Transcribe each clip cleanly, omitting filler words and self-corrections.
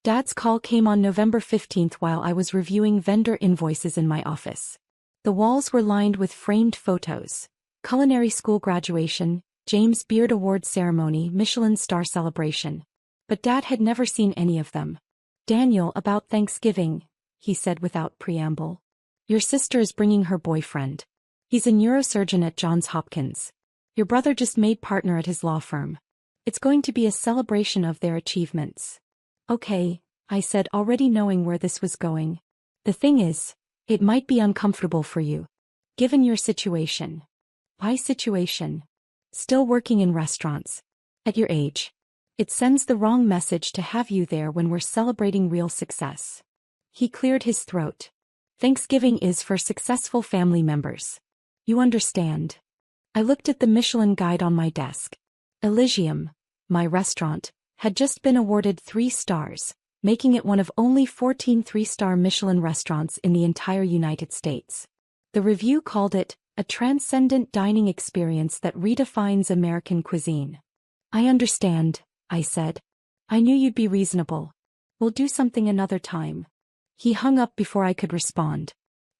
Dad's call came on November 15th while I was reviewing vendor invoices in my office. The walls were lined with framed photos. Culinary school graduation, James Beard Award ceremony, Michelin star celebration. But Dad had never seen any of them. "Daniel, about Thanksgiving," he said without preamble. "Your sister is bringing her boyfriend. He's a neurosurgeon at Johns Hopkins. Your brother just made partner at his law firm. It's going to be a celebration of their achievements." "Okay," I said, already knowing where this was going. "The thing is, it might be uncomfortable for you. Given your situation." "My situation?" "Still working in restaurants. At your age. It sends the wrong message to have you there when we're celebrating real success." He cleared his throat. "Thanksgiving is for successful family members. You understand." I looked at the Michelin guide on my desk. Elysium, my restaurant, had just been awarded 3 stars, making it one of only 14 3-star Michelin restaurants in the entire United States. The review called it a transcendent dining experience that redefines American cuisine. "I understand," I said. "I knew you'd be reasonable. We'll do something another time." He hung up before I could respond.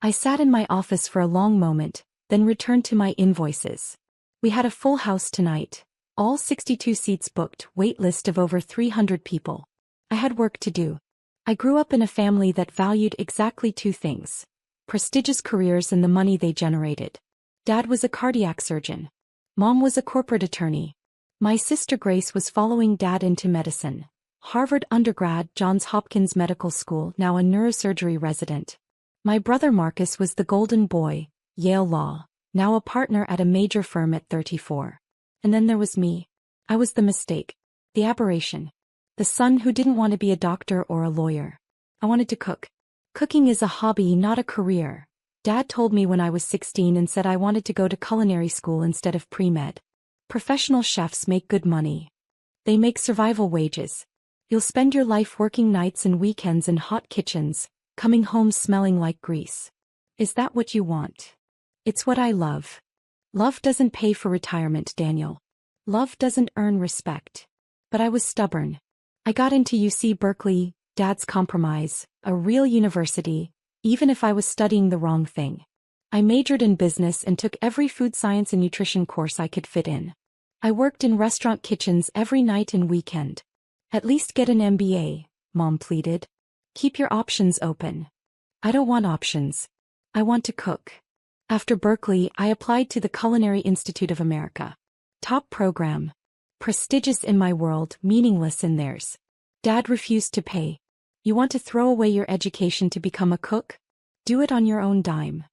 I sat in my office for a long moment, then returned to my invoices. We had a full house tonight. All 62 seats booked, wait list of over 300 people. I had work to do. I grew up in a family that valued exactly 2 things: prestigious careers and the money they generated. Dad was a cardiac surgeon. Mom was a corporate attorney. My sister Grace was following Dad into medicine. Harvard undergrad, Johns Hopkins Medical School, now a neurosurgery resident. My brother Marcus was the golden boy, Yale Law, now a partner at a major firm at 34. And then there was me. I was the mistake. The aberration. The son who didn't want to be a doctor or a lawyer. I wanted to cook. Cooking is a hobby, not a career. Dad told me when I was 16 and said I wanted to go to culinary school instead of pre-med. Professional chefs make good money. They make survival wages. You'll spend your life working nights and weekends in hot kitchens, coming home smelling like grease. Is that what you want? It's what I love. Love doesn't pay for retirement, Daniel. Love doesn't earn respect. But I was stubborn. I got into UC Berkeley, Dad's compromise, a real university, even if I was studying the wrong thing. I majored in business and took every food science and nutrition course I could fit in. I worked in restaurant kitchens every night and weekend. "At least get an MBA, Mom pleaded. "Keep your options open." "I don't want options. I want to cook." After Berkeley, I applied to the Culinary Institute of America. Top program. Prestigious in my world, meaningless in theirs. Dad refused to pay. "You want to throw away your education to become a cook? Do it on your own dime."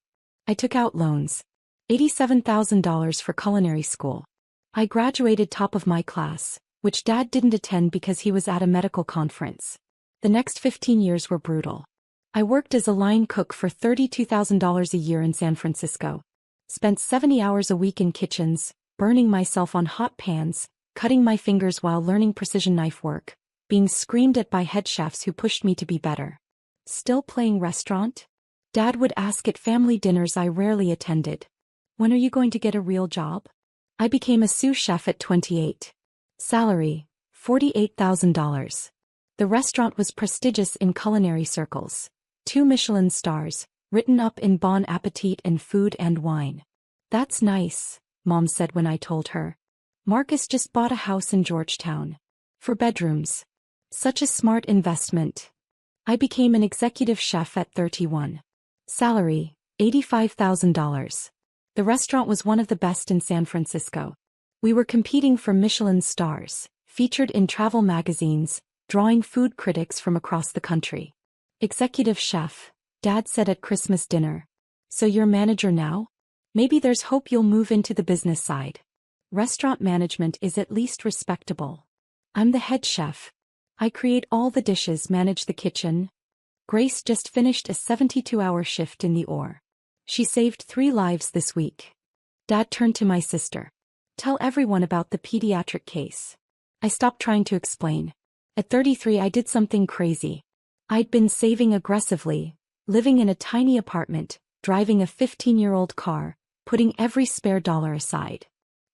I took out loans. $87,000 for culinary school. I graduated top of my class, which Dad didn't attend because he was at a medical conference. The next 15 years were brutal. I worked as a line cook for $32,000 a year in San Francisco. Spent 70 hours a week in kitchens, burning myself on hot pans, cutting my fingers while learning precision knife work, being screamed at by head chefs who pushed me to be better. Still playing restaurant? Dad would ask at family dinners I rarely attended. "When are you going to get a real job?" I became a sous chef at 28. Salary, $48,000. The restaurant was prestigious in culinary circles. 2 Michelin stars, written up in Bon Appetit and Food and Wine. "That's nice," Mom said when I told her. "Marcus just bought a house in Georgetown. 4 bedrooms. Such a smart investment." I became an executive chef at 31. Salary, $85,000. The restaurant was one of the best in San Francisco. We were competing for Michelin stars, featured in travel magazines, drawing food critics from across the country. "Executive chef," Dad said at Christmas dinner. "So you're manager now? Maybe there's hope you'll move into the business side. Restaurant management is at least respectable." "I'm the head chef. I create all the dishes, manage the kitchen." Grace just finished a 72-hour shift in the OR. She saved 3 lives this week. Dad turned to my sister. "Tell everyone about the pediatric case." I stopped trying to explain. At 33 I did something crazy. I'd been saving aggressively, living in a tiny apartment, driving a 15-year-old car, putting every spare dollar aside.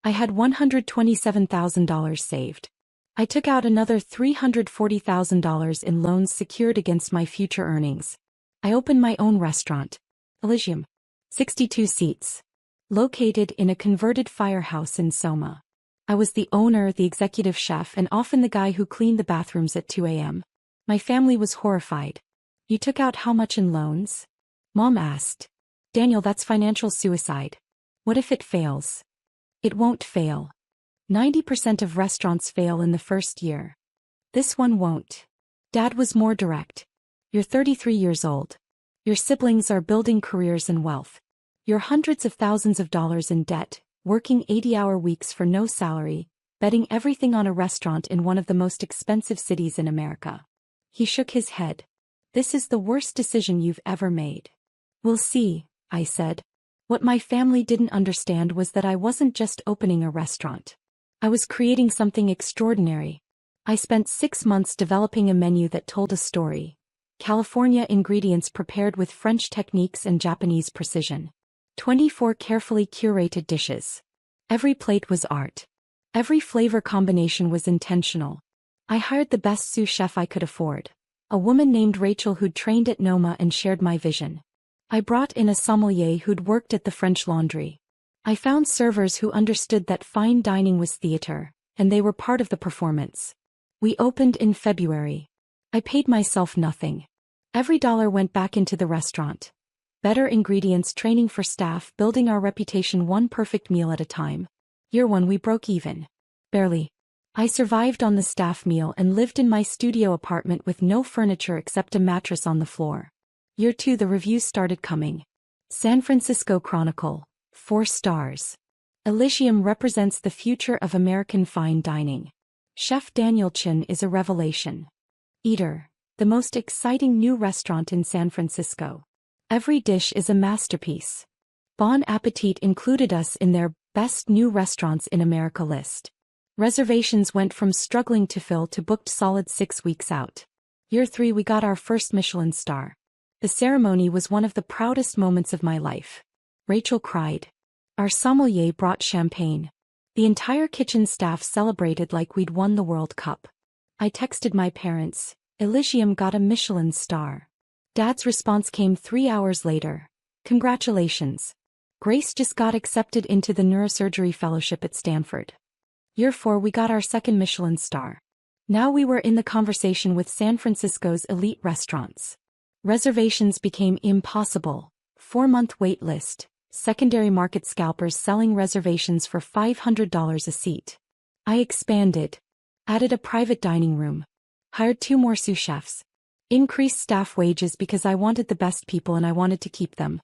I had $127,000 saved. I took out another $340,000 in loans secured against my future earnings. I opened my own restaurant, Elysium. 62 seats. Located in a converted firehouse in Soma. I was the owner, the executive chef, and often the guy who cleaned the bathrooms at 2 a.m. My family was horrified. You took out how much in loans? Mom asked. Daniel, that's financial suicide. What if it fails? It won't fail. 90% of restaurants fail in the first year. This one won't. Dad was more direct. You're 33 years old. Your siblings are building careers and wealth. You're hundreds of thousands of dollars in debt, working 80-hour weeks for no salary, betting everything on a restaurant in one of the most expensive cities in America. He shook his head. This is the worst decision you've ever made. We'll see, I said. What my family didn't understand was that I wasn't just opening a restaurant. I was creating something extraordinary. I spent 6 months developing a menu that told a story. California ingredients prepared with French techniques and Japanese precision. 24 carefully curated dishes. Every plate was art. Every flavor combination was intentional. I hired the best sous chef I could afford. A woman named Rachel who'd trained at Noma and shared my vision. I brought in a sommelier who'd worked at the French Laundry. I found servers who understood that fine dining was theater, and they were part of the performance. We opened in February. I paid myself nothing. Every dollar went back into the restaurant. Better ingredients, training for staff, building our reputation one perfect meal at a time. Year 1 we broke even. Barely. I survived on the staff meal and lived in my studio apartment with no furniture except a mattress on the floor. Year 2 the reviews started coming. San Francisco Chronicle, 4 stars. Elysium represents the future of American fine dining. Chef Daniel Chin is a revelation. Eater, the most exciting new restaurant in San Francisco. Every dish is a masterpiece. Bon Appetit included us in their Best New Restaurants in America list. Reservations went from struggling to fill to booked solid 6 weeks out. Year 3 we got our first Michelin star. The ceremony was one of the proudest moments of my life. Rachel cried. Our sommelier brought champagne. The entire kitchen staff celebrated like we'd won the World Cup. I texted my parents, Elysium got a Michelin star. Dad's response came 3 hours later. Congratulations. Grace just got accepted into the neurosurgery fellowship at Stanford. Year 4 we got our second Michelin star. Now we were in the conversation with San Francisco's elite restaurants. Reservations became impossible. 4-month wait list. Secondary market scalpers selling reservations for $500 a seat. I expanded. Added a private dining room. Hired 2 more sous chefs. Increased staff wages because I wanted the best people and I wanted to keep them.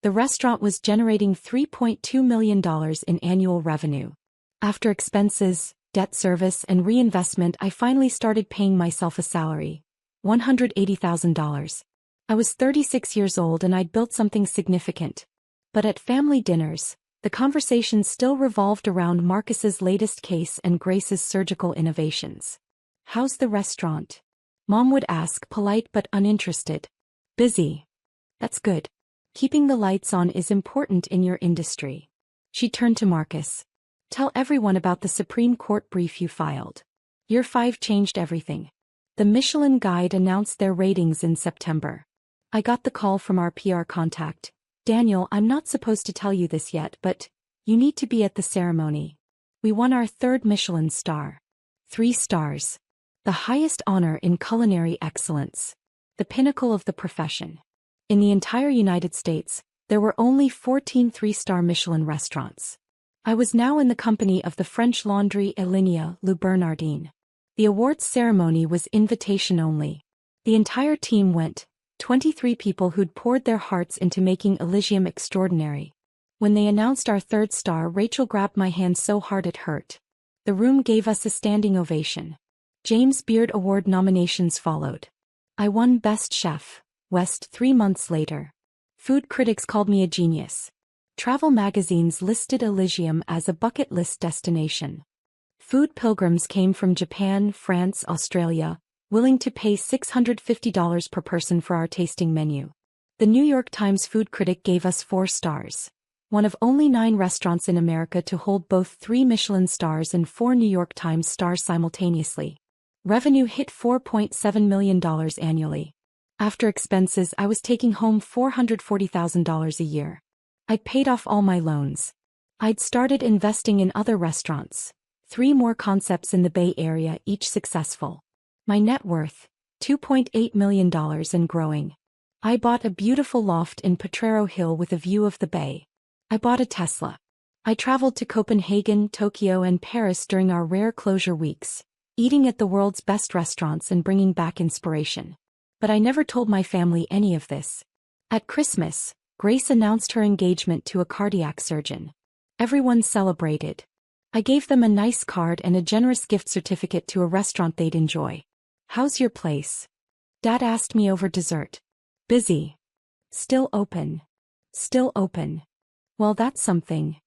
The restaurant was generating $3.2 million in annual revenue. After expenses, debt service, and reinvestment, I finally started paying myself a salary. $180,000. I was 36 years old and I'd built something significant. But at family dinners, the conversation still revolved around Marcus's latest case and Grace's surgical innovations. How's the restaurant? Mom would ask, polite but uninterested. Busy. That's good. Keeping the lights on is important in your industry. She turned to Marcus. Tell everyone about the Supreme Court brief you filed. Year 5 changed everything. The Michelin Guide announced their ratings in September. I got the call from our PR contact. Daniel, I'm not supposed to tell you this yet, but you need to be at the ceremony. We won our 3rd Michelin star. 3 stars. The highest honor in culinary excellence. The pinnacle of the profession. In the entire United States, there were only 14 3-star Michelin restaurants. I was now in the company of the French Laundry Alinea Le Bernardin. The awards ceremony was invitation only. The entire team went, 23 people who'd poured their hearts into making Elysium extraordinary. When they announced our 3rd star, Rachel grabbed my hand so hard it hurt. The room gave us a standing ovation. James Beard Award nominations followed. I won Best Chef, West 3 months later. Food critics called me a genius. Travel magazines listed Elysium as a bucket list destination. Food pilgrims came from Japan, France, Australia, willing to pay $650 per person for our tasting menu. The New York Times food critic gave us 4 stars. one of only 9 restaurants in America to hold both 3 Michelin stars and 4 New York Times stars simultaneously. Revenue hit $4.7 million annually. After expenses, I was taking home $440,000 a year. I'd paid off all my loans. I'd started investing in other restaurants. 3 more concepts in the Bay Area, each successful. My net worth, $2.8 million and growing. I bought a beautiful loft in Potrero Hill with a view of the bay. I bought a Tesla. I traveled to Copenhagen, Tokyo, and Paris during our rare closure weeks, eating at the world's best restaurants and bringing back inspiration. But I never told my family any of this. At Christmas, Grace announced her engagement to a cardiac surgeon. Everyone celebrated. I gave them a nice card and a generous gift certificate to a restaurant they'd enjoy. "How's your place?" Dad asked me over dessert. "Busy. Still open. Still open." "Well, that's something."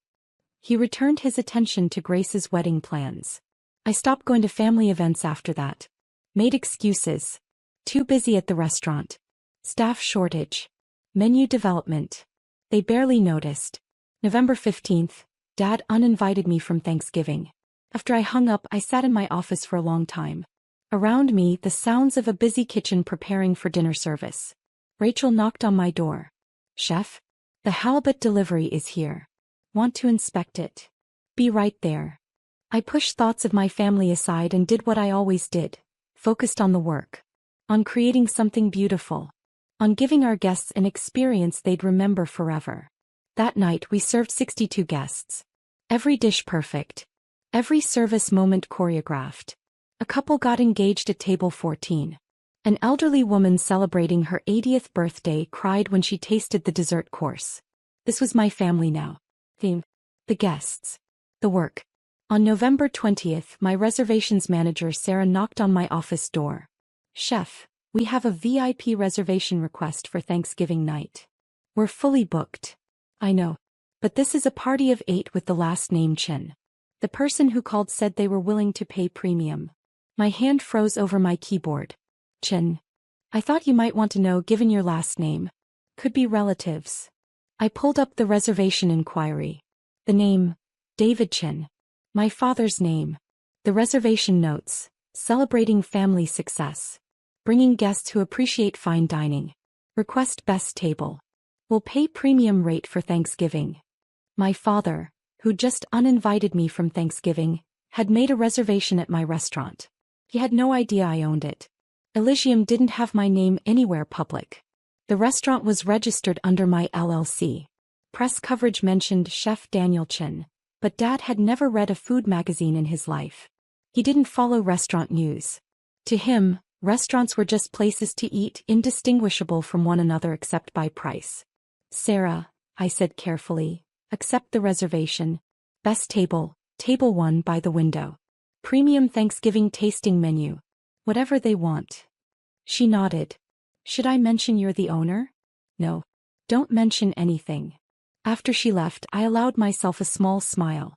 He returned his attention to Grace's wedding plans. I stopped going to family events after that. Made excuses. Too busy at the restaurant. Staff shortage. Menu development. They barely noticed. November 15th, Dad uninvited me from Thanksgiving. After I hung up, I sat in my office for a long time. Around me, the sounds of a busy kitchen preparing for dinner service. Rachel knocked on my door. "Chef? The halibut delivery is here. Want to inspect it? Be right there." I pushed thoughts of my family aside and did what I always did. Focused on the work. On creating something beautiful. On giving our guests an experience they'd remember forever. That night we served 62 guests. Every dish perfect. Every service moment choreographed. A couple got engaged at table 14. An elderly woman celebrating her 80th birthday cried when she tasted the dessert course. This was my family now. The guests. The work. On November 20th, my reservations manager Sarah knocked on my office door. "Chef, we have a VIP reservation request for Thanksgiving night. We're fully booked." "I know. But this is a party of 8 with the last name Chen." The person who called said they were willing to pay premium. My hand froze over my keyboard. "Chen. I thought you might want to know given your last name. Could be relatives." I pulled up the reservation inquiry. The name, David Chen. My father's name. The reservation notes, celebrating family success. Bringing guests who appreciate fine dining. Request best table. Will pay premium rate for Thanksgiving. My father, who just uninvited me from Thanksgiving, had made a reservation at my restaurant. He had no idea I owned it. Elysium didn't have my name anywhere public. The restaurant was registered under my LLC. Press coverage mentioned Chef Daniel Chen, but Dad had never read a food magazine in his life. He didn't follow restaurant news. To him, restaurants were just places to eat, indistinguishable from one another except by price. "Sarah," I said carefully, "accept the reservation. Best table, table 1 by the window. Premium Thanksgiving tasting menu. Whatever they want." She nodded. "Should I mention you're the owner?" "No. Don't mention anything." After she left, I allowed myself a small smile.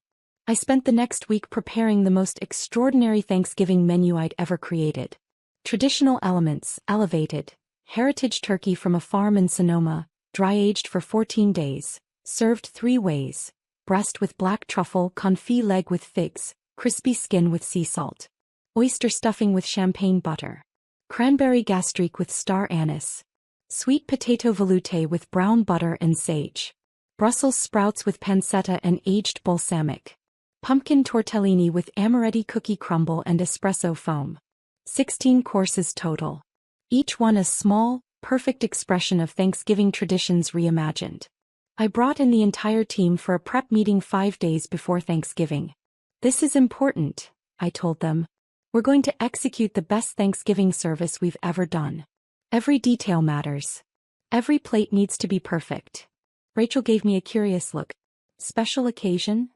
I spent the next week preparing the most extraordinary Thanksgiving menu I'd ever created. Traditional elements, elevated. Heritage turkey from a farm in Sonoma, dry-aged for 14 days, served 3 ways. Breast with black truffle, confit leg with figs, crispy skin with sea salt. Oyster stuffing with champagne butter. Cranberry gastrique with star anise. Sweet potato veloute with brown butter and sage. Brussels sprouts with pancetta and aged balsamic. Pumpkin tortellini with amaretti cookie crumble and espresso foam. 16 courses total. Each one a small, perfect expression of Thanksgiving traditions reimagined. I brought in the entire team for a prep meeting 5 days before Thanksgiving. "This is important," I told them. "We're going to execute the best Thanksgiving service we've ever done. Every detail matters. Every plate needs to be perfect." Rachel gave me a curious look. "Special occasion?"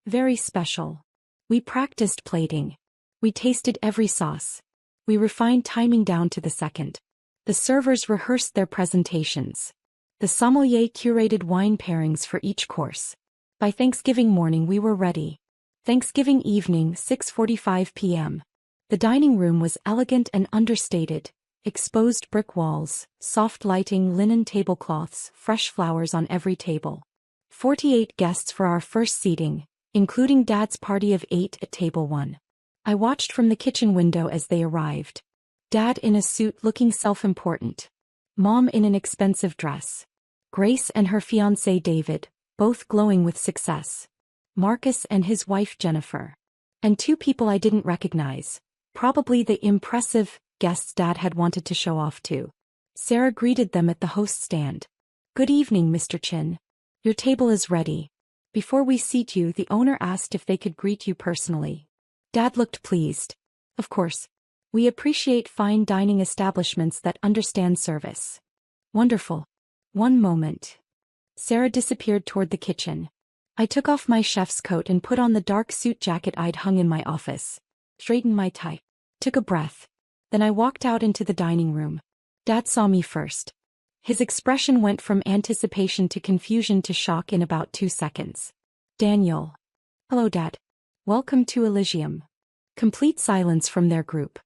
"Very special. We practiced plating. We tasted every sauce. We refined timing down to the second. The servers rehearsed their presentations. The sommelier curated wine pairings for each course. By Thanksgiving morning we were ready. Thanksgiving evening, 6:45 p.m. The dining room was elegant and understated. Exposed brick walls, soft lighting, linen tablecloths, fresh flowers on every table. 48 guests for our first seating, including Dad's party of 8 at table 1. I watched from the kitchen window as they arrived. Dad in a suit looking self-important. Mom in an expensive dress. Grace and her fiancé David, both glowing with success. Marcus and his wife Jennifer. And 2 people I didn't recognize. Probably the impressive guests Dad had wanted to show off to. Sarah greeted them at the host stand. "Good evening, Mr. Chin. Your table is ready. Before we seat you, the owner asked if they could greet you personally." Dad looked pleased. "Of course. We appreciate fine dining establishments that understand service." "Wonderful. One moment." Sarah disappeared toward the kitchen. I took off my chef's coat and put on the dark suit jacket I'd hung in my office. Straightened my tie. Took a breath. Then I walked out into the dining room. Dad saw me first. His expression went from anticipation to confusion to shock in about 2 seconds. "Daniel." "Hello, Dad. Welcome to Elysium." Complete silence from their group.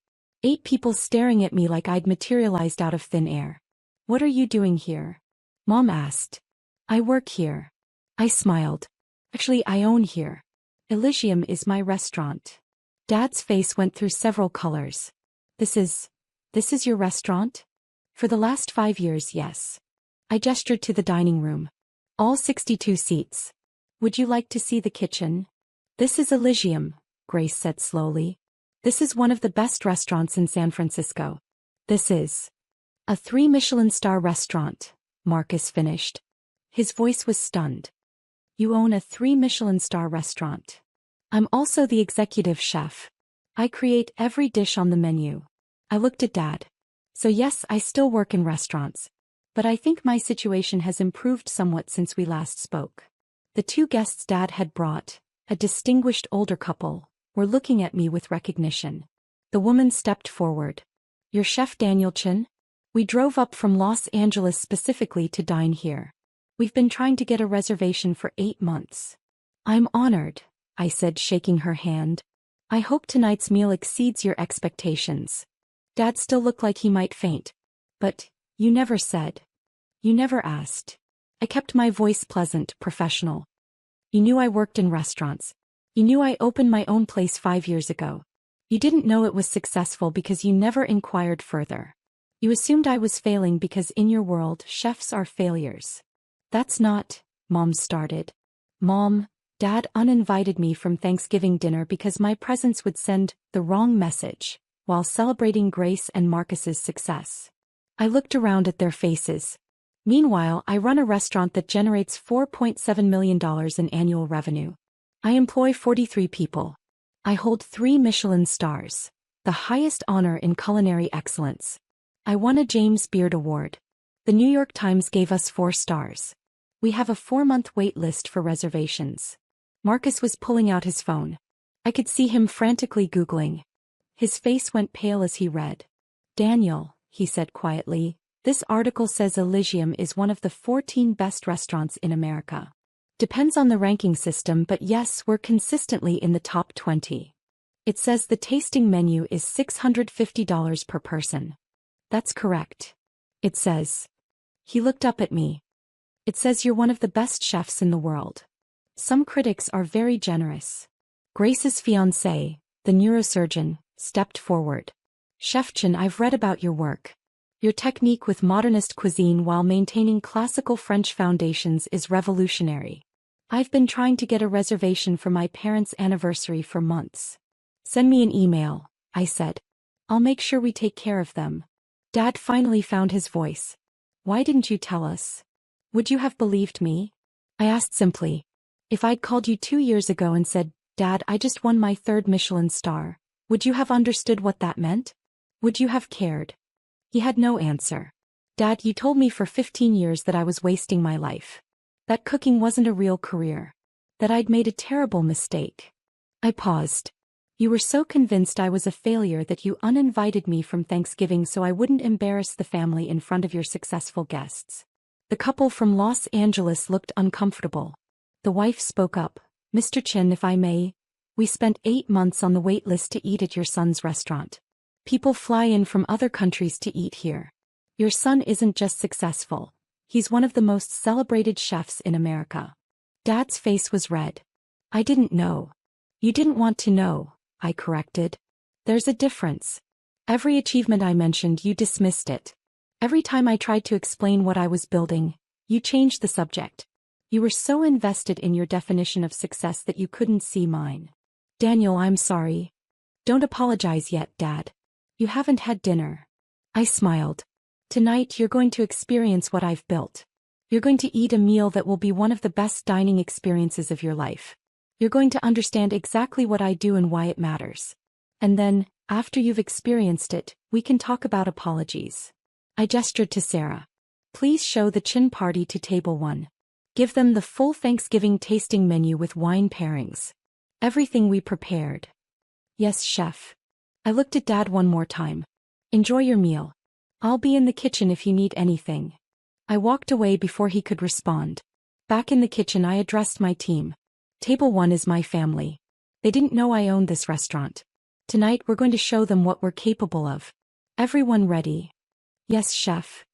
8 people staring at me like I'd materialized out of thin air. "What are you doing here?" Mom asked. "I work here." I smiled. "Actually, I own here. Elysium is my restaurant." Dad's face went through several colors. This is your restaurant?" "For the last 5 years, yes." I gestured to the dining room. "All 62 seats. Would you like to see the kitchen?" "This is Elysium," Grace said slowly. "This is one of the best restaurants in San Francisco. This is a 3 Michelin star restaurant," Marcus finished. His voice was stunned. "You own a 3 Michelin star restaurant." "I'm also the executive chef. I create every dish on the menu." I looked at Dad. "So yes, I still work in restaurants. But I think my situation has improved somewhat since we last spoke." The 2 guests Dad had brought, a distinguished older couple, were looking at me with recognition. The woman stepped forward. "You're Chef Daniel Chin? We drove up from Los Angeles specifically to dine here. We've been trying to get a reservation for 8 months." "I'm honored," I said, shaking her hand. "I hope tonight's meal exceeds your expectations." Dad still looked like he might faint. "But, you never said. You never asked." I kept my voice pleasant, professional. "You knew I worked in restaurants. You knew I opened my own place 5 years ago. You didn't know it was successful because you never inquired further. You assumed I was failing because in your world, chefs are failures." "That's not," Mom started. "Mom, Dad uninvited me from Thanksgiving dinner because my presence would send the wrong message, while celebrating Grace and Marcus's success." I looked around at their faces. Meanwhile, I run a restaurant that generates $4.7 million in annual revenue. I employ 43 people. I hold 3 Michelin stars, the highest honor in culinary excellence. I won a James Beard Award. The New York Times gave us 4 stars. We have a 4-month wait list for reservations. Marcus was pulling out his phone. I could see him frantically Googling. His face went pale as he read. "Daniel," he said quietly, "this article says Elysium is one of the 14 best restaurants in America. Depends on the ranking system, but yes, we're consistently in the top 20. It says the tasting menu is $650 per person." "That's correct." "It says." He looked up at me. "It says you're one of the best chefs in the world. Some critics are very generous." Grace's fiancé, the neurosurgeon, stepped forward. "Chef Chin, I've read about your work. Your technique with modernist cuisine while maintaining classical French foundations is revolutionary. I've been trying to get a reservation for my parents' anniversary for months." "Send me an email," I said. "I'll make sure we take care of them." Dad finally found his voice. "Why didn't you tell us? Would you have believed me?" I asked simply. "If I'd called you 2 years ago and said, 'Dad, I just won my 3rd Michelin star,' would you have understood what that meant? Would you have cared?" He had no answer. "Dad, you told me for 15 years that I was wasting my life. That cooking wasn't a real career. That I'd made a terrible mistake." I paused. "You were so convinced I was a failure that you uninvited me from Thanksgiving so I wouldn't embarrass the family in front of your successful guests." The couple from Los Angeles looked uncomfortable. The wife spoke up. "Mr. Chin, if I may, we spent 8 months on the wait list to eat at your son's restaurant. People fly in from other countries to eat here. Your son isn't just successful. He's one of the most celebrated chefs in America. Dad's face was red. I didn't know. You didn't want to know, I corrected. There's a difference. Every achievement I mentioned, you dismissed it. Every time I tried to explain what I was building, you changed the subject. You were so invested in your definition of success that you couldn't see mine. Daniel, I'm sorry. Don't apologize yet, Dad. You haven't had dinner. I smiled. Tonight you're going to experience what I've built. You're going to eat a meal that will be one of the best dining experiences of your life. You're going to understand exactly what I do and why it matters. And then, after you've experienced it, we can talk about apologies. I gestured to Sarah. Please show the Chin party to table 1. Give them the full Thanksgiving tasting menu with wine pairings. Everything we prepared. Yes, chef. I looked at Dad one more time. Enjoy your meal. I'll be in the kitchen if you need anything. I walked away before he could respond. Back in the kitchen, I addressed my team. Table 1 is my family. They didn't know I owned this restaurant. Tonight we're going to show them what we're capable of. Everyone ready? Yes, chef.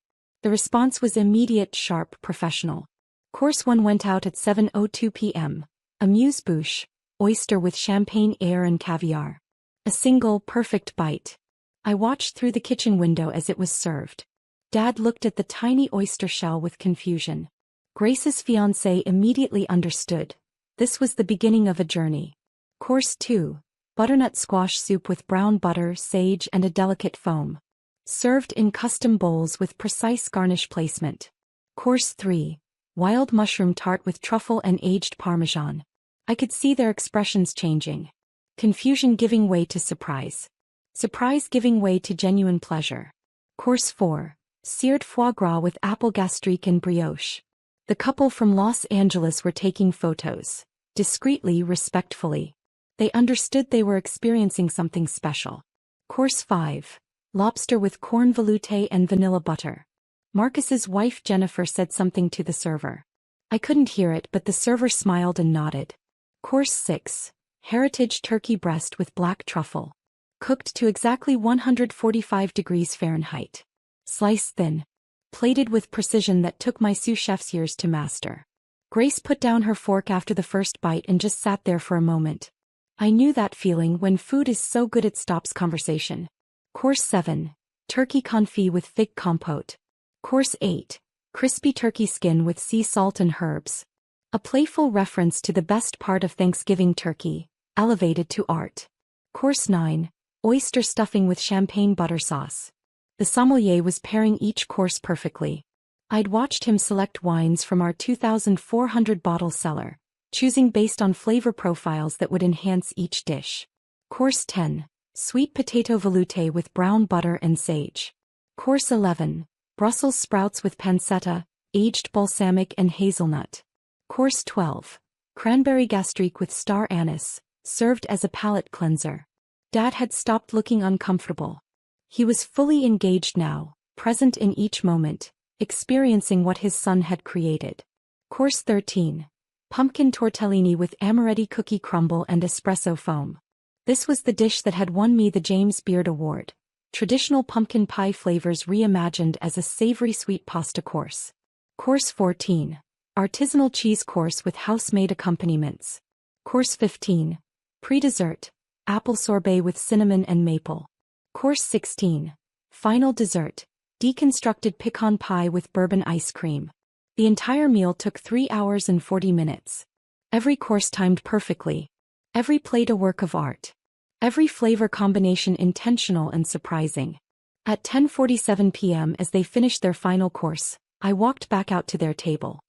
The response was immediate, sharp, professional. Course 1 went out at 7:02 p.m. Amuse-bouche, oyster with champagne air and caviar. A single, perfect bite. I watched through the kitchen window as it was served. Dad looked at the tiny oyster shell with confusion. Grace's fiancé immediately understood. This was the beginning of a journey. Course 2, butternut squash soup with brown butter, sage and a delicate foam. Served in custom bowls with precise garnish placement. Course 3, wild mushroom tart with truffle and aged parmesan. I could see their expressions changing. Confusion giving way to surprise. Surprise giving way to genuine pleasure. Course 4, seared foie gras with apple gastrique and brioche. The couple from Los Angeles were taking photos. Discreetly, respectfully. They understood they were experiencing something special. Course 5, lobster with corn velouté and vanilla butter. Marcus's wife Jennifer said something to the server. I couldn't hear it, but the server smiled and nodded. Course 6, heritage turkey breast with black truffle. Cooked to exactly 145 degrees Fahrenheit. Sliced thin. Plated with precision that took my sous chef's years to master. Grace put down her fork after the first bite and just sat there for a moment. I knew that feeling when food is so good it stops conversation. Course 7, turkey confit with fig compote. Course 8, crispy turkey skin with sea salt and herbs. A playful reference to the best part of Thanksgiving turkey, elevated to art. Course 9, oyster stuffing with champagne butter sauce. The sommelier was pairing each course perfectly. I'd watched him select wines from our 2,400 bottle cellar, choosing based on flavor profiles that would enhance each dish. Course 10, sweet potato velouté with brown butter and sage. Course 11, Brussels sprouts with pancetta, aged balsamic and hazelnut. Course 12, cranberry gastrique with star anise, served as a palate cleanser. Dad had stopped looking uncomfortable. He was fully engaged now, present in each moment, experiencing what his son had created. Course 13, pumpkin tortellini with amaretti cookie crumble and espresso foam. This was the dish that had won me the James Beard Award. Traditional pumpkin pie flavors reimagined as a savory sweet pasta course. Course 14, artisanal cheese course with house-made accompaniments. Course 15, pre-dessert, apple sorbet with cinnamon and maple. Course 16, final dessert, deconstructed pecan pie with bourbon ice cream. The entire meal took 3 hours and 40 minutes. Every course timed perfectly. Every plate a work of art. Every flavor combination intentional and surprising. At 10:47 p.m. as they finished their final course, I walked back out to their table.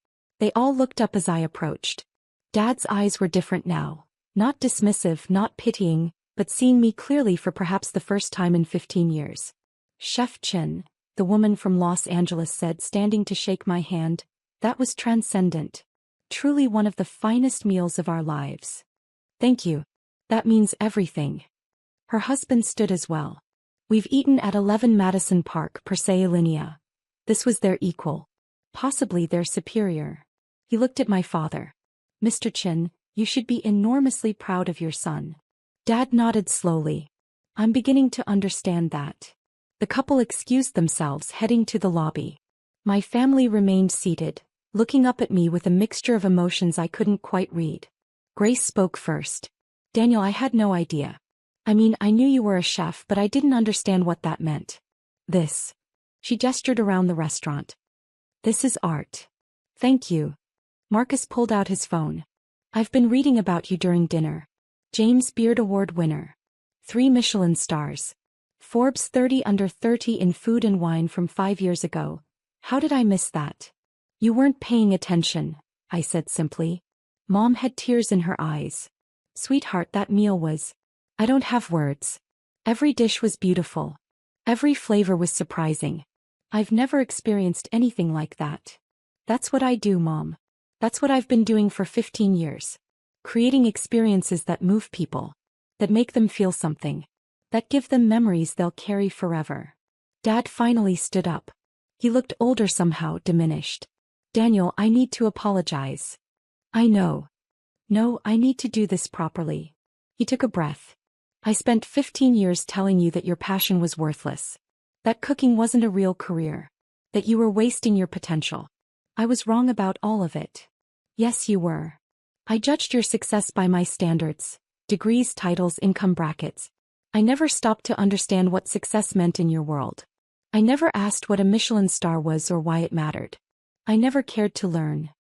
They all looked up as I approached. Dad's eyes were different now. Not dismissive, not pitying, but seeing me clearly for perhaps the first time in 15 years. Chef Chin, the woman from Los Angeles said, standing to shake my hand, that was transcendent. Truly one of the finest meals of our lives. Thank you. That means everything. Her husband stood as well. We've eaten at 11 Madison Park per se linea. This was their equal. Possibly their superior. He looked at my father. Mr. Chin, you should be enormously proud of your son. Dad nodded slowly. I'm beginning to understand that. The couple excused themselves, heading to the lobby. My family remained seated, looking up at me with a mixture of emotions I couldn't quite read. Grace spoke first. Daniel, I had no idea. I mean, I knew you were a chef, but I didn't understand what that meant. This. She gestured around the restaurant. This is art. Thank you. Marcus pulled out his phone. I've been reading about you during dinner. James Beard Award winner. 3 Michelin stars. Forbes 30 under 30 in food and wine from 5 years ago. How did I miss that? You weren't paying attention, I said simply. Mom had tears in her eyes. Sweetheart, that meal was... I don't have words. Every dish was beautiful. Every flavor was surprising. I've never experienced anything like that. That's what I do, Mom. That's what I've been doing for 15 years. Creating experiences that move people. That make them feel something. That give them memories they'll carry forever. Dad finally stood up. He looked older somehow, diminished. Daniel, I need to apologize. I know. No, I need to do this properly. He took a breath. I spent 15 years telling you that your passion was worthless. That cooking wasn't a real career. That you were wasting your potential. I was wrong about all of it. Yes, you were. I judged your success by my standards. Degrees, titles, income brackets. I never stopped to understand what success meant in your world. I never asked what a Michelin star was or why it mattered. I never cared to learn.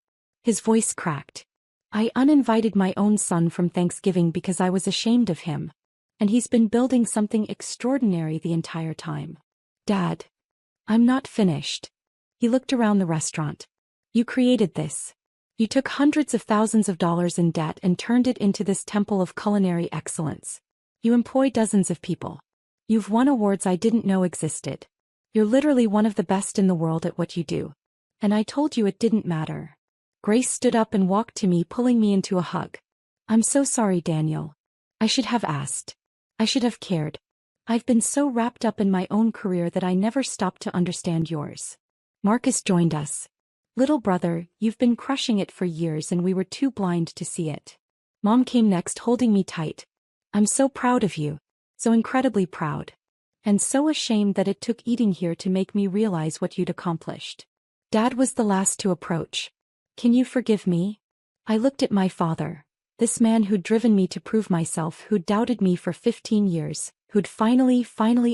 His voice cracked. I uninvited my own son from Thanksgiving because I was ashamed of him. And he's been building something extraordinary the entire time. Dad. I'm not finished. He looked around the restaurant. You created this. You took hundreds of thousands of dollars in debt and turned it into this temple of culinary excellence. You employ dozens of people. You've won awards I didn't know existed. You're literally one of the best in the world at what you do. And I told you it didn't matter. Grace stood up and walked to me, pulling me into a hug. I'm so sorry, Daniel. I should have asked. I should have cared. I've been so wrapped up in my own career that I never stopped to understand yours. Marcus joined us. Little brother, you've been crushing it for years and we were too blind to see it. Mom came next, holding me tight. I'm so proud of you. So incredibly proud. And so ashamed that it took eating here to make me realize what you'd accomplished. Dad was the last to approach. Can you forgive me? I looked at my father. This man who'd driven me to prove myself, who'd doubted me for 15 years, who'd finally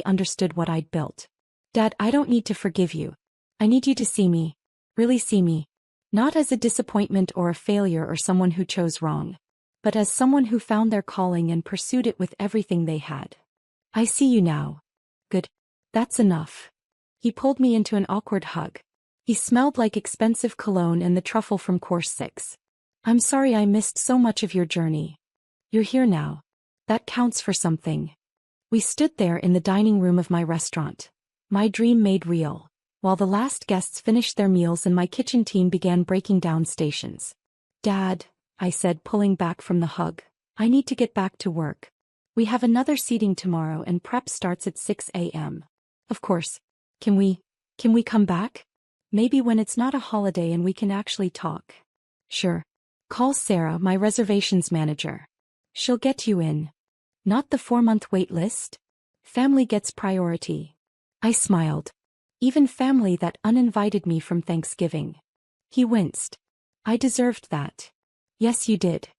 understood what I'd built. Dad, I don't need to forgive you. I need you to see me. Really see me. Not as a disappointment or a failure or someone who chose wrong. But as someone who found their calling and pursued it with everything they had. I see you now. Good. That's enough. He pulled me into an awkward hug. He smelled like expensive cologne and the truffle from course 6. I'm sorry I missed so much of your journey. You're here now. That counts for something. We stood there in the dining room of my restaurant. My dream made real. While the last guests finished their meals and my kitchen team began breaking down stations. Dad, I said, pulling back from the hug. I need to get back to work. We have another seating tomorrow and prep starts at 6 a.m. Of course. Can we come back? Maybe when it's not a holiday and we can actually talk. Sure. Call Sarah, my reservations manager. She'll get you in. Not the 4-month wait list? Family gets priority. I smiled. Even family that uninvited me from Thanksgiving. He winced. I deserved that. Yes, you did.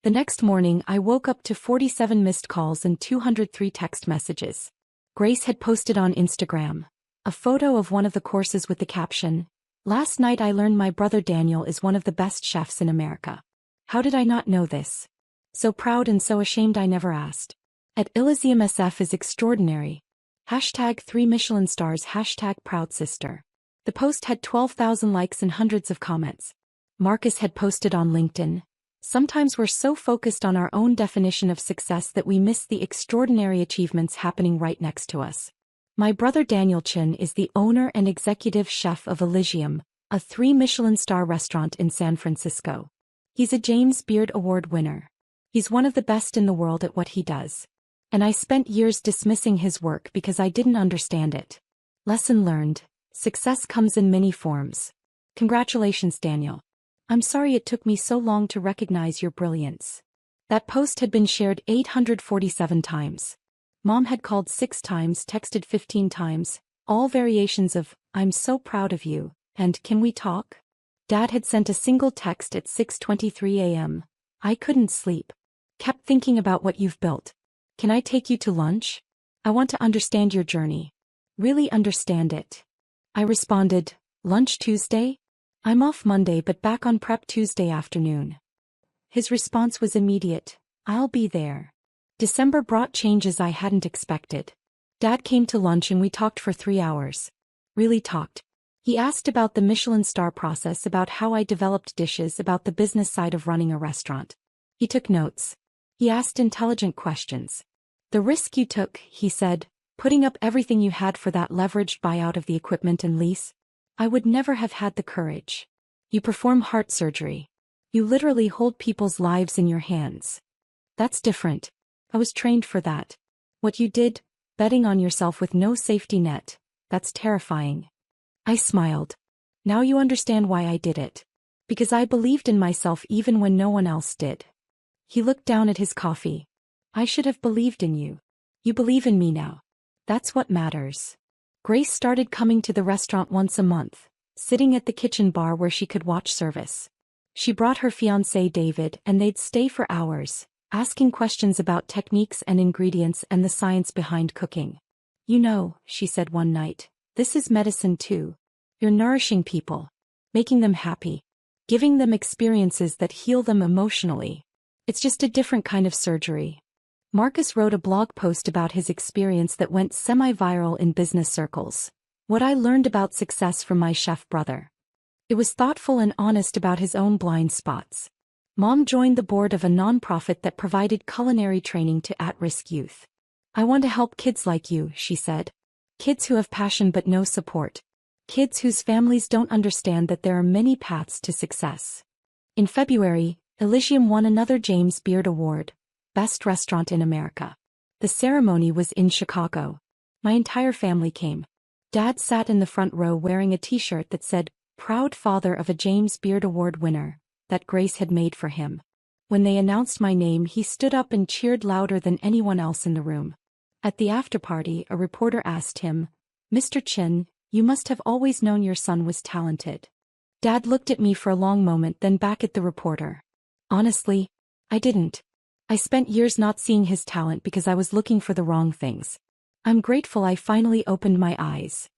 The next morning I woke up to 47 missed calls and 203 text messages. Grace had posted on Instagram a photo of one of the courses with the caption, "Last night I learned my brother Daniel is one of the best chefs in America. How did I not know this? So proud and so ashamed I never asked. At Elysium SF is extraordinary. Hashtag 3 Michelin stars, hashtag proud sister." The post had 12,000 likes and hundreds of comments. Marcus had posted on LinkedIn, "Sometimes we're so focused on our own definition of success that we miss the extraordinary achievements happening right next to us. My brother Daniel Chin is the owner and executive chef of Elysium, a 3 Michelin star restaurant in San Francisco. He's a James Beard Award winner. He's one of the best in the world at what he does. And I spent years dismissing his work because I didn't understand it. Lesson learned. Success comes in many forms. Congratulations, Daniel. I'm sorry it took me so long to recognize your brilliance." That post had been shared 847 times. Mom had called 6 times, texted 15 times, all variations of, "I'm so proud of you," and "Can we talk?" Dad had sent a single text at 6:23 a.m. I couldn't sleep. Kept thinking about what you've built. Can I take you to lunch? I want to understand your journey. Really understand it. I responded, lunch Tuesday? I'm off Monday but back on prep Tuesday afternoon. His response was immediate. I'll be there. December brought changes I hadn't expected. Dad came to lunch and we talked for 3 hours. Really talked. He asked about the Michelin star process, about how I developed dishes, about the business side of running a restaurant. He took notes. He asked intelligent questions. The risk you took, he said, putting up everything you had for that leveraged buyout of the equipment and lease. I would never have had the courage. You perform heart surgery. You literally hold people's lives in your hands. That's different. I was trained for that. What you did, betting on yourself with no safety net, that's terrifying. I smiled. Now you understand why I did it. Because I believed in myself even when no one else did. He looked down at his coffee. I should have believed in you. You believe in me now. That's what matters. Grace started coming to the restaurant once a month, sitting at the kitchen bar where she could watch service. She brought her fiancé David and they'd stay for hours, asking questions about techniques and ingredients and the science behind cooking. You know, she said one night, this is medicine too. You're nourishing people, making them happy, giving them experiences that heal them emotionally. It's just a different kind of surgery. Marcus wrote a blog post about his experience that went semi-viral in business circles. What I learned about success from my chef brother. It was thoughtful and honest about his own blind spots. Mom joined the board of a nonprofit that provided culinary training to at-risk youth. I want to help kids like you, she said. Kids who have passion but no support. Kids whose families don't understand that there are many paths to success. In February, Elysium won another James Beard Award, Best Restaurant in America. The ceremony was in Chicago. My entire family came. Dad sat in the front row wearing a t-shirt that said, Proud father of a James Beard Award winner, that Grace had made for him. When they announced my name, he stood up and cheered louder than anyone else in the room. At the after-party, a reporter asked him, Mr. Chin, you must have always known your son was talented. Dad looked at me for a long moment, then back at the reporter. Honestly, I didn't. I spent years not seeing his talent because I was looking for the wrong things. I'm grateful I finally opened my eyes.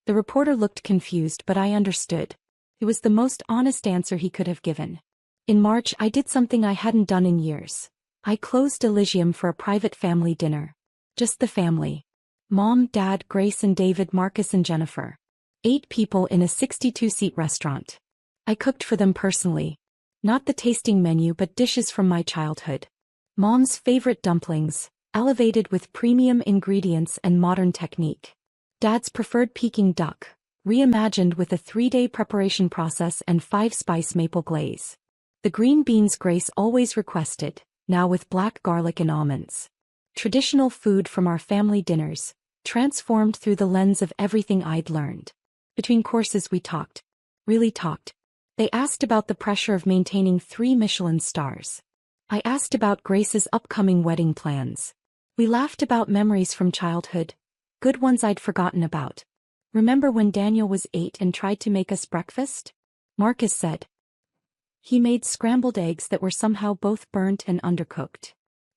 The reporter looked confused, but I understood. It was the most honest answer he could have given. In March, I did something I hadn't done in years. I closed Elysium for a private family dinner. Just the family. Mom, Dad, Grace and David, Marcus and Jennifer. 8 people in a 62-seat restaurant. I cooked for them personally. Not the tasting menu but dishes from my childhood. Mom's favorite dumplings, elevated with premium ingredients and modern technique. Dad's preferred Peking duck, reimagined with a 3-day preparation process and 5-spice maple glaze. The green beans Grace always requested, now with black garlic and almonds. Traditional food from our family dinners, transformed through the lens of everything I'd learned. Between courses we talked. Really talked. They asked about the pressure of maintaining 3 Michelin stars. I asked about Grace's upcoming wedding plans. We laughed about memories from childhood, good ones I'd forgotten about. Remember when Daniel was 8 and tried to make us breakfast? Marcus said. He made scrambled eggs that were somehow both burnt and undercooked.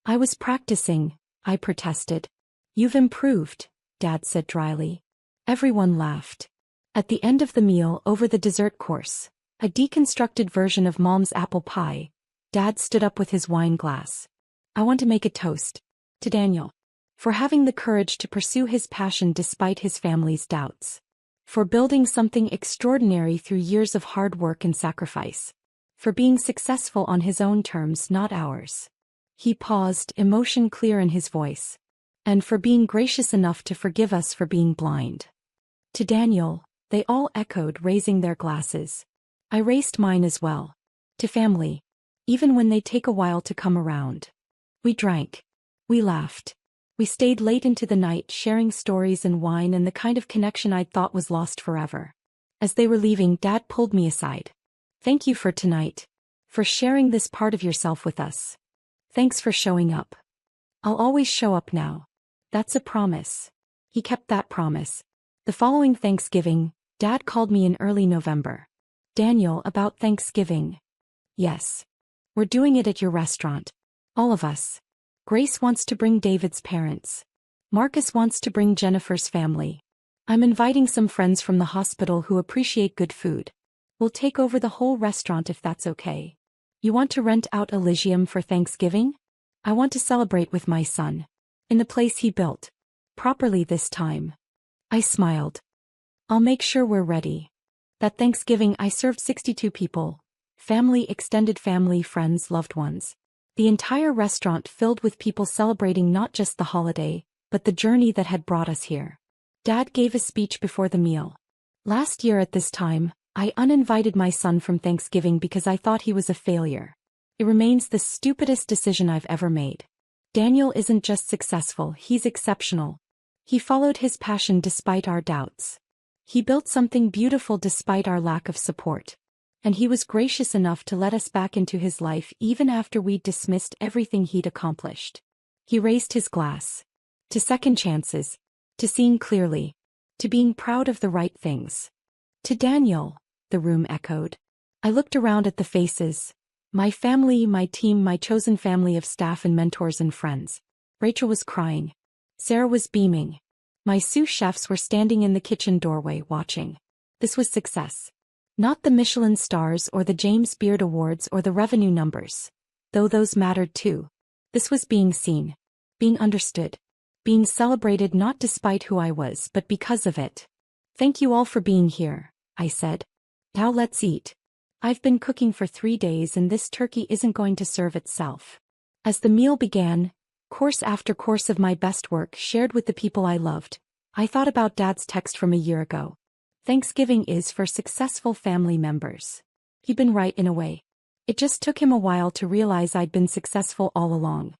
I was practicing, I protested. You've improved, Dad said dryly. Everyone laughed. At the end of the meal, over the dessert course, a deconstructed version of Mom's apple pie, Dad stood up with his wine glass. I want to make a toast. To Daniel. For having the courage to pursue his passion despite his family's doubts. For building something extraordinary through years of hard work and sacrifice. For being successful on his own terms, not ours. He paused, emotion clear in his voice. And for being gracious enough to forgive us for being blind. To Daniel, they all echoed, raising their glasses. I raised mine as well. To family. Even when they take a while to come around. We drank. We laughed. We stayed late into the night sharing stories and wine and the kind of connection I'd thought was lost forever. As they were leaving, Dad pulled me aside. Thank you for tonight. For sharing this part of yourself with us. Thanks for showing up. I'll always show up now. That's a promise. He kept that promise. The following Thanksgiving, Dad called me in early November. Daniel, about Thanksgiving. Yes. We're doing it at your restaurant. All of us. Grace wants to bring David's parents. Marcus wants to bring Jennifer's family. I'm inviting some friends from the hospital who appreciate good food. We'll take over the whole restaurant if that's okay. You want to rent out Elysium for Thanksgiving? I want to celebrate with my son. In the place he built. Properly this time. I smiled. I'll make sure we're ready. That Thanksgiving I served 62 people. Family, extended family, friends, loved ones. The entire restaurant filled with people celebrating not just the holiday, but the journey that had brought us here. Dad gave a speech before the meal. Last year at this time, I uninvited my son from Thanksgiving because I thought he was a failure. It remains the stupidest decision I've ever made. Daniel isn't just successful, he's exceptional. He followed his passion despite our doubts. He built something beautiful despite our lack of support. And he was gracious enough to let us back into his life even after we'd dismissed everything he'd accomplished. He raised his glass. To second chances. To seeing clearly. To being proud of the right things. To Daniel, the room echoed. I looked around at the faces. My family, my team, my chosen family of staff and mentors and friends. Rachel was crying. Sarah was beaming. My sous chefs were standing in the kitchen doorway watching. This was success. Not the Michelin stars or the James Beard Awards or the revenue numbers. Though those mattered too. This was being seen. Being understood. Being celebrated not despite who I was but because of it. Thank you all for being here, I said. Now let's eat. I've been cooking for 3 days and this turkey isn't going to serve itself. As the meal began, course after course of my best work shared with the people I loved, I thought about Dad's text from a year ago. Thanksgiving is for successful family members. He'd been right in a way. It just took him a while to realize I'd been successful all along.